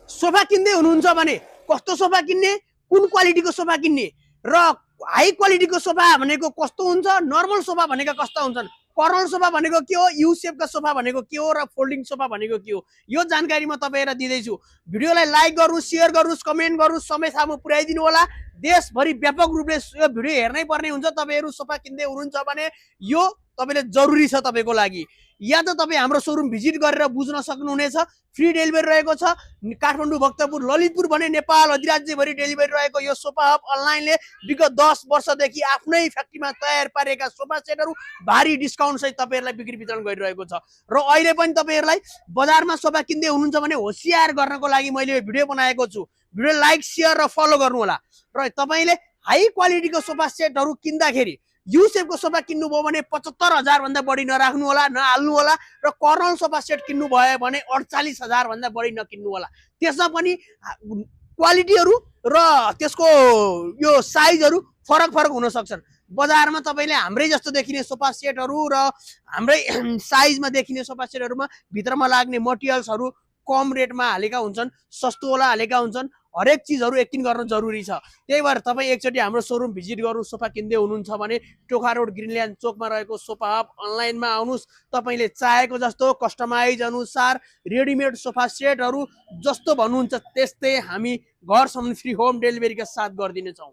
Sofa किन्दै हुनुहुन्छ भने कस्तो सोफा किन्ने, कुन क्वालिटीको सोफा किन्ने र हाई क्वालिटीको सोफा भनेको कस्तो हुन्छ, नर्मल सोफा भनेको कस्ता हुन्छन्, कर्नल सोफा भनेको के हो, यू सेपका सोफा भनेको के हो र फोल्डिङ सोफा भनेको के हो, यो जानकारी म तपाईँलाई दिँदैछु। भिडियोलाई लाइक गर्नुहोस्, सेयर गर्नुहोस्, कमेन्ट गर्नुहोस्, समयसम्म पुर्याइदिनु होला। देशभरि व्यापक रूपले यो भिडियो हेर्नै पर्ने हुन्छ। तपाईँहरू सोफा किन्दै हुनुहुन्छ भने यो तपाईँले जरुरी छ तपाईँको लागि। या त तपाईँ हाम्रो सोरुम भिजिट गरेर बुझ्न सक्नुहुनेछ। फ्री डेलिभरी रहेको छ। काठमाडौँ, भक्तपुर, ललितपुर भने नेपाल अधिराज्यभरि डेलिभरी रहेको यो सोफा हब अनलाइनले विगत 10 वर्षदेखि आफ्नै फ्याक्ट्रीमा तयार पारेका सोफा सेटहरू भारी डिस्काउन्ट सहित तपाईँहरूलाई बिक्री वितरण गरिरहेको छ। र अहिले पनि तपाईँहरूलाई बजारमा सोफा किन्दै हुनुहुन्छ भने होसियार गर्नको लागि मैले यो भिडियो बनाएको छु। भिडियो लाइक, सेयर र फलो गर्नु होला। र तपाईँले हाई क्वालिटीको सोफा सेटहरू किन्दाखेरि यू सेपको सोफा किन्नुभयो भने 75,000 भन्दा बढी नराख्नु होला, नहाल्नु होला। र कर्नल सोफा सेट किन्नु भयो भने 48,000 भन्दा बढी नकिन्नु होला। त्यसमा पनि क्वालिटीहरू र त्यसको यो साइजहरू फरक फरक हुन सक्छन्। बजारमा तपाईँले हाम्रै जस्तो देखिने सोफा सेटहरू र हाम्रै साइजमा देखिने सोफा सेटहरूमा भित्रमा लाग्ने मटेरियल्सहरू कम रेटमा हालेका हुन्छन्, सस्तोवाला हालेका हुन्छन्। हरेक चिजहरू यकिन गर्न जरुरी छ। त्यही भएर तपाईँ एकचोटि हाम्रो सोरुम भिजिट गर्नु। सोफा किन्दै हुनुहुन्छ भने टोखा रोड ग्रिनल्यान्ड चोकमा रहेको सोफा हब अनलाइनमा आउनुहोस्। तपाईँले चाहेको जस्तो कस्टमाइज अनुसार रेडिमेड सोफा सेटहरू जस्तो भन्नुहुन्छ त्यस्तै हामी घरसम्म फ्री होम डेलिभरीका साथ गरिदिनेछौँ।